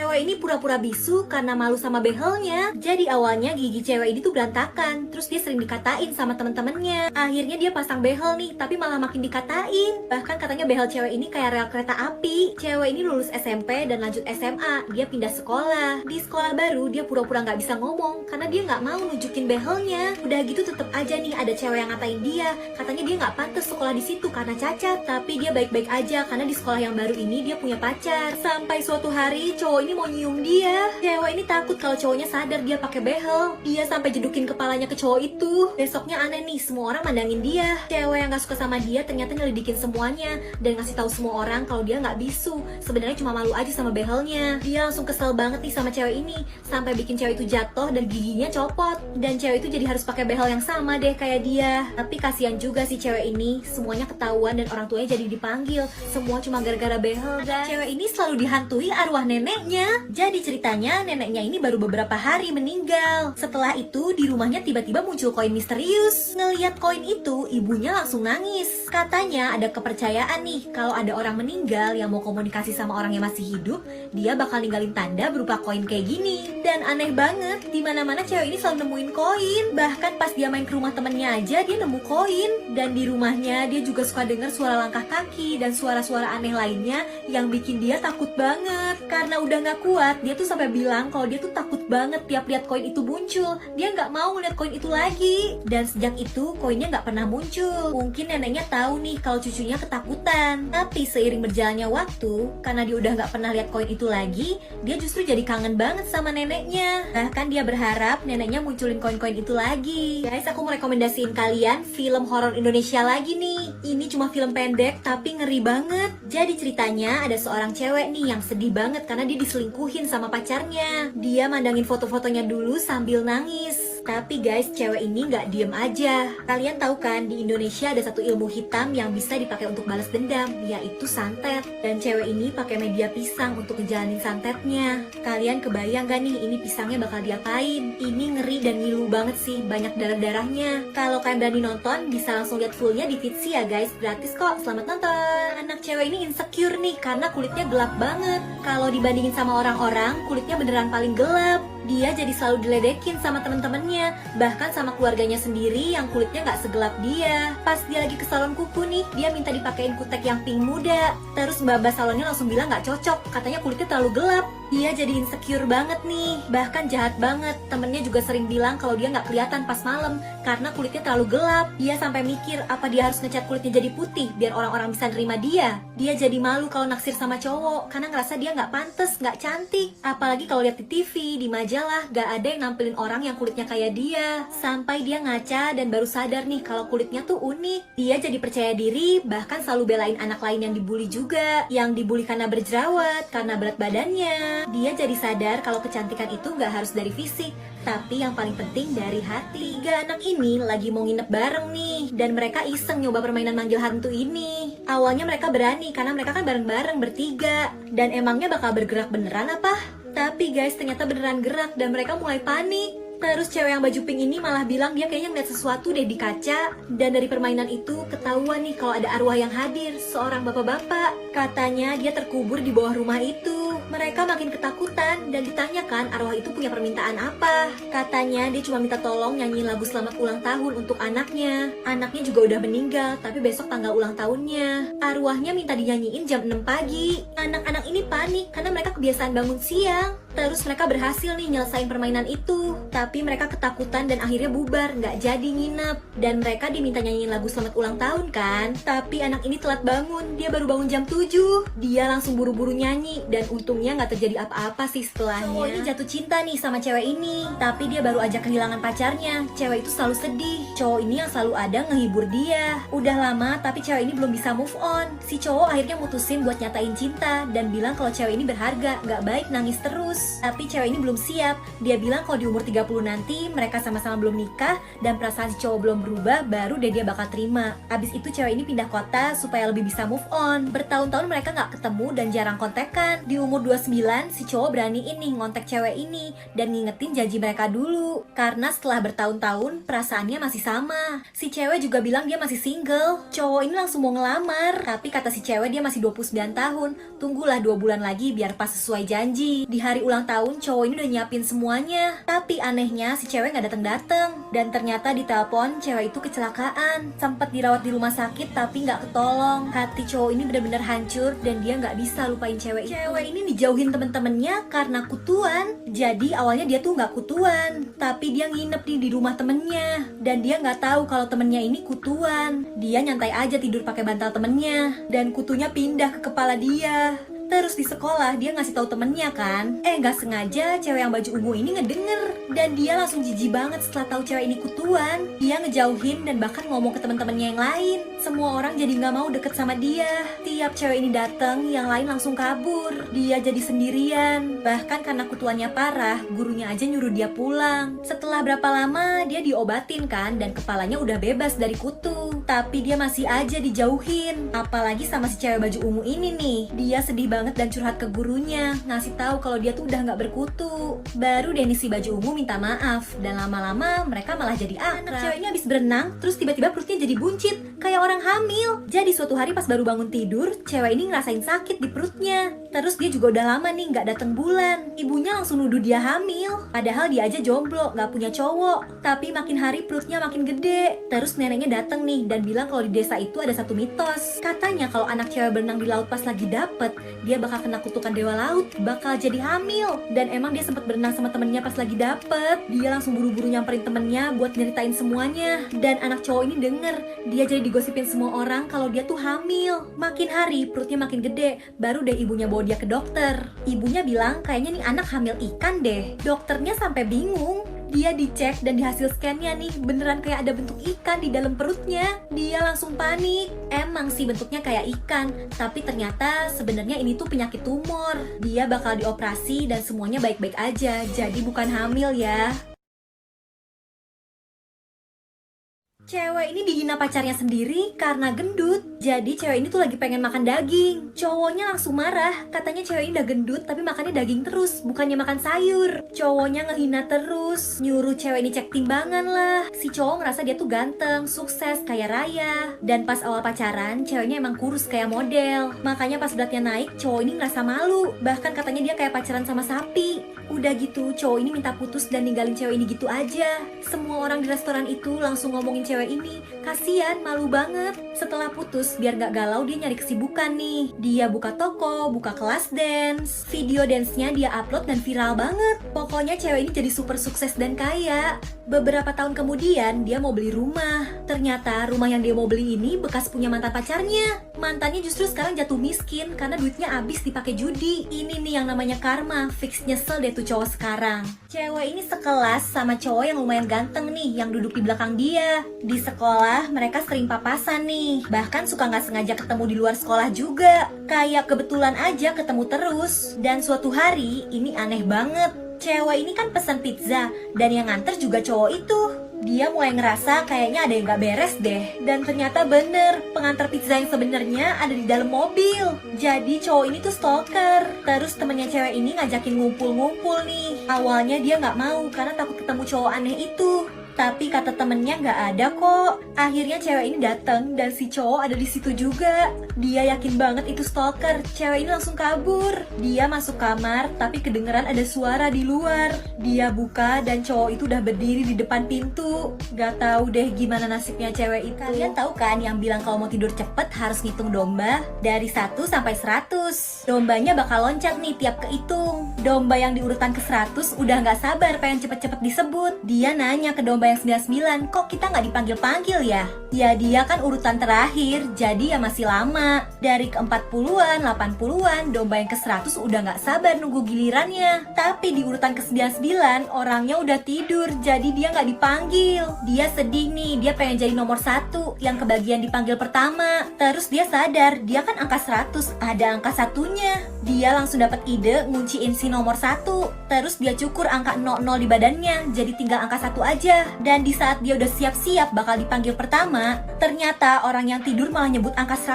Cewek ini pura-pura bisu karena malu sama behelnya. Jadi awalnya gigi cewek ini tuh berantakan. Terus dia sering dikatain sama temen-temennya. Akhirnya dia pasang behel nih, tapi malah makin dikatain. Bahkan katanya behel cewek ini kayak rel kereta api. Cewek ini lulus SMP dan lanjut SMA. Dia pindah sekolah. Di sekolah baru dia pura-pura nggak bisa ngomong karena dia nggak mau nunjukin behelnya. Udah gitu tetep aja nih ada cewek yang ngatain dia. Katanya dia nggak pantas sekolah di situ karena cacat. Tapi dia baik-baik aja karena di sekolah yang baru ini dia punya pacar. Sampai suatu hari cowok ini mau nyium dia. Cewek ini takut kalau cowoknya sadar dia pakai behel. Dia sampai jedukin kepalanya ke cowok itu. Besoknya aneh nih, semua orang mandangin dia. Cewek yang gak suka sama dia ternyata nyelidikin semuanya dan ngasih tahu semua orang kalau dia nggak bisu. Sebenarnya cuma malu aja sama behelnya. Dia langsung kesel banget nih sama cewek ini sampai bikin cewek itu jatuh dan giginya copot. Dan cewek itu jadi harus pakai behel yang sama deh kayak dia. Tapi kasihan juga si cewek ini, semuanya ketahuan dan orang tuanya jadi dipanggil. Semua cuma gara-gara behel. Dan cewek ini selalu dihantui arwah neneknya. Jadi ceritanya neneknya ini baru beberapa hari meninggal. Setelah itu di rumahnya tiba-tiba muncul koin misterius. Ngeliat koin itu ibunya langsung nangis. Katanya ada kepercayaan nih kalau ada orang meninggal yang mau komunikasi sama orang yang masih hidup, dia bakal ninggalin tanda berupa koin kayak gini. Dan aneh banget, dimana-mana cewek ini selalu nemuin koin. Bahkan pas dia main ke rumah temennya aja dia nemu koin. Dan di rumahnya dia juga suka dengar suara langkah kaki dan suara-suara aneh lainnya yang bikin dia takut banget. Karena udah gak kuat, dia tuh sampai bilang kalau dia tuh takut banget tiap lihat koin itu muncul. Dia gak mau ngeliat koin itu lagi. Dan sejak itu koinnya gak pernah muncul. Mungkin neneknya tahu nih kalau cucunya ketakutan. Tapi seiring berjalannya waktu, karena dia udah gak pernah lihat koin itu lagi, dia justru jadi kangen banget sama neneknya. Bahkan dia berharap neneknya munculin koin-koin itu lagi. Guys, aku mau rekomendasiin kalian film horor Indonesia lagi nih. Ini cuma film pendek tapi ngeri banget. Jadi ceritanya ada seorang cewek nih yang sedih banget karena dia diselingkuhin sama pacarnya. Dia mandangin foto-fotonya dulu sambil nangis. Tapi guys, cewek ini nggak diem aja. Kalian tahu kan, di Indonesia ada satu ilmu hitam yang bisa dipakai untuk balas dendam, yaitu santet. Dan cewek ini pakai media pisang untuk ngejalanin santetnya. Kalian kebayang gak nih ini pisangnya bakal diapain? Ini ngeri dan ngilu banget sih, banyak darah-darahnya. Kalau kalian berani nonton, bisa langsung lihat fullnya di Vitsy ya guys, gratis kok. Selamat nonton. Anak cewek ini insecure nih karena kulitnya gelap banget. Kalau dibandingin sama orang-orang, kulitnya beneran paling gelap. Dia jadi selalu diledekin sama temen-temennya, bahkan sama keluarganya sendiri yang kulitnya gak segelap dia. Pas dia lagi ke salon kuku nih, dia minta dipakein kutek yang pink muda. Terus mbak-mbak salonnya langsung bilang gak cocok, katanya kulitnya terlalu gelap. Dia jadi insecure banget nih, bahkan jahat banget. Temennya juga sering bilang kalau dia gak kelihatan pas malam karena kulitnya terlalu gelap. Dia sampai mikir apa dia harus ngecat kulitnya jadi putih biar orang-orang bisa nerima dia. Dia jadi malu kalau naksir sama cowok karena ngerasa dia gak pantes, gak cantik. Apalagi kalau lihat di TV, di majalah, gak ada yang nampilin orang yang kulitnya kayak dia. Sampai dia ngaca dan baru sadar nih kalau kulitnya tuh unik. Dia jadi percaya diri, bahkan selalu belain anak lain yang dibully juga. Yang dibully karena berjerawat, karena berat badannya. Dia jadi sadar kalau kecantikan itu gak harus dari fisik, tapi yang paling penting dari hati. Tiga anak ini lagi mau nginep bareng nih, dan mereka iseng nyoba permainan manggil hantu ini. Awalnya mereka berani karena mereka kan bareng-bareng bertiga. Dan emangnya bakal bergerak beneran apa? Tapi guys, ternyata beneran gerak dan mereka mulai panik. Terus cewek yang baju pink ini malah bilang dia kayaknya ngeliat sesuatu deh di kaca. Dan dari permainan itu ketahuan nih kalau ada arwah yang hadir, seorang bapak-bapak. Katanya dia terkubur di bawah rumah itu. Mereka makin ketakutan dan ditanyakan arwah itu punya permintaan apa. Katanya dia cuma minta tolong nyanyiin lagu selamat ulang tahun untuk anaknya. Anaknya juga udah meninggal, tapi besok tanggal ulang tahunnya. Arwahnya minta dinyanyiin jam 6 pagi. Anak-anak ini panik karena mereka kebiasaan bangun siang. Terus mereka berhasil nih nyelesain permainan itu. Tapi mereka ketakutan dan akhirnya bubar, nggak jadi nginep. Dan mereka diminta nyanyiin lagu selamat ulang tahun kan. Tapi anak ini telat bangun, dia baru bangun jam 7. Dia langsung buru-buru nyanyi. Dan untungnya nggak terjadi apa-apa sih setelahnya. Cowok ini jatuh cinta nih sama cewek ini. Tapi dia baru aja kehilangan pacarnya. Cewek itu selalu sedih. Cowok ini yang selalu ada ngehibur dia. Udah lama tapi cewek ini belum bisa move on. Si cowok akhirnya mutusin buat nyatain cinta dan bilang kalau cewek ini berharga, nggak baik nangis terus. serius. Tapi cewek ini belum siap. Dia bilang kalau di umur 30 nanti mereka sama-sama belum nikah dan perasaan si cowok belum berubah, baru deh dia bakal terima. Abis itu cewek ini pindah kota supaya lebih bisa move on. Bertahun-tahun mereka gak ketemu dan jarang kontekan. Di umur 29 si cowok beraniin nih ngontek cewek ini dan ngingetin janji mereka dulu. Karena setelah bertahun-tahun perasaannya masih sama. Si cewek juga bilang dia masih single. Cowok ini langsung mau ngelamar, tapi kata si cewek dia masih 29 tahun. Tunggulah 2 bulan lagi biar pas sesuai janji. Di hari ulang tahun cowok ini udah nyiapin semuanya. Tapi anehnya si cewek gak dateng-dateng. Dan ternyata di telepon cewek itu kecelakaan. Sempat dirawat di rumah sakit tapi gak ketolong. Hati cowok ini benar-benar hancur dan dia gak bisa lupain cewek itu. Cewek ini dijauhin temen-temennya karena kutuan. Jadi awalnya dia tuh gak kutuan, tapi dia nginep di rumah temennya. Dan dia gak tahu kalau temennya ini kutuan. Dia nyantai aja tidur pakai bantal temennya dan kutunya pindah ke kepala dia. Terus di sekolah dia ngasih tahu temennya kan. Gak sengaja cewek yang baju ungu ini ngedenger. Dan dia langsung jijik banget setelah tahu cewek ini kutuan. Dia ngejauhin dan bahkan ngomong ke teman-temannya yang lain. Semua orang jadi gak mau deket sama dia. Tiap cewek ini dateng, yang lain langsung kabur. Dia jadi sendirian. Bahkan karena kutuannya parah, gurunya aja nyuruh dia pulang. Setelah berapa lama dia diobatin kan, dan kepalanya udah bebas dari kutu. Tapi dia masih aja dijauhin. Apalagi sama si cewek baju ungu ini nih. Dia sedih banget dan curhat ke gurunya, ngasih tahu kalau dia tuh udah nggak berkutu. Baru deh nih si baju ungu minta maaf, dan lama-lama mereka malah jadi akrab. Ceweknya habis berenang, terus tiba-tiba perutnya jadi buncit, kayak orang hamil. Jadi suatu hari pas baru bangun tidur, cewek ini ngerasain sakit di perutnya. Terus dia juga udah lama nih nggak datang bulan. Ibunya langsung nuduh dia hamil, padahal dia aja jomblo, nggak punya cowok. Tapi makin hari perutnya makin gede. Terus neneknya datang nih dan bilang kalau di desa itu ada satu mitos. Katanya kalau anak cewek berenang di laut pas lagi dapet, dia bakal kena kutukan dewa laut, bakal jadi hamil. Dan emang dia sempat berenang sama temennya pas lagi dapet. Dia langsung buru-buru nyamperin temennya buat nyeritain semuanya. Dan anak cowok ini denger, dia jadi digosipin semua orang kalau dia tuh hamil. Makin hari perutnya makin gede, baru deh ibunya bawa dia ke dokter. Ibunya bilang kayaknya nih anak hamil ikan deh. Dokternya sampai bingung. Dia dicek dan di hasil scan-nya nih beneran kayak ada bentuk ikan di dalam perutnya. Dia langsung panik. Emang sih bentuknya kayak ikan, tapi ternyata sebenarnya ini tuh penyakit tumor. Dia bakal dioperasi dan semuanya baik-baik aja. Jadi bukan hamil ya. Cewek ini dihina pacarnya sendiri karena gendut. Jadi cewek ini tuh lagi pengen makan daging. Cowoknya langsung marah. Katanya cewek ini udah gendut tapi makannya daging terus, bukannya makan sayur. Cowoknya ngehina terus, nyuruh cewek ini cek timbangan lah. Si cowok ngerasa dia tuh ganteng, sukses, kaya raya. Dan pas awal pacaran, ceweknya emang kurus kayak model. Makanya pas beratnya naik, cowok ini ngerasa malu. Bahkan katanya dia kayak pacaran sama sapi. Udah gitu, cowok ini minta putus dan ninggalin cewek ini gitu aja. Semua orang di restoran itu langsung ngomongin cewek ini. Kasian, malu banget. Setelah putus, biar gak galau dia nyari kesibukan nih. Dia buka toko, buka kelas dance. Video dance-nya dia upload dan viral banget. Pokoknya cewek ini jadi super sukses dan kaya. Beberapa tahun kemudian, dia mau beli rumah. Ternyata rumah yang dia mau beli ini bekas punya mantan pacarnya. Mantannya justru sekarang jatuh miskin karena duitnya habis dipakai judi. Ini nih yang namanya karma. Fix nyesel deh tuh cowok sekarang. Cewek ini sekelas sama cowok yang lumayan ganteng nih, yang duduk di belakang dia. Di sekolah mereka sering papasan nih. Bahkan suka gak sengaja ketemu di luar sekolah juga. Kayak kebetulan aja ketemu terus. Dan suatu hari ini aneh banget. Cewek ini kan pesan pizza dan yang nganter juga cowok itu. Dia mulai ngerasa kayaknya ada yang gak beres deh. Dan ternyata bener, pengantar pizza yang sebenarnya ada di dalam mobil. Jadi cowok ini tuh stalker. Terus temennya cewek ini ngajakin ngumpul-ngumpul nih. Awalnya dia gak mau karena takut ketemu cowok aneh itu. Tapi kata temennya nggak ada kok. Akhirnya cewek ini datang dan si cowok ada di situ juga. Dia yakin banget itu stalker. Cewek ini langsung kabur. Dia masuk kamar tapi kedengeran ada suara di luar. Dia buka dan cowok itu udah berdiri di depan pintu. Gak tahu deh gimana nasibnya cewek itu. Kalian tahu kan yang bilang kalau mau tidur cepet harus ngitung domba dari 1 sampai 100. Dombanya bakal loncat nih tiap kehitung. Domba yang di urutan ke 100 udah nggak sabar pengen cepet-cepet disebut. Dia nanya ke domba domba yang 99, kok kita nggak dipanggil-panggil ya? Ya dia kan urutan terakhir, jadi ya masih lama. Dari ke 40-an, 80-an, domba yang ke 100 udah nggak sabar nunggu gilirannya. Tapi di urutan ke 99, orangnya udah tidur, jadi dia nggak dipanggil. Dia sedih nih, dia pengen jadi nomor 1 yang kebagian dipanggil pertama. Terus dia sadar, dia kan angka 100, ada angka satunya. Dia langsung dapat ide ngunciin si nomor 1. Terus dia cukur angka 00 di badannya, jadi tinggal angka 1 aja. Dan di saat dia udah siap-siap bakal dipanggil pertama, ternyata orang yang tidur malah nyebut angka 100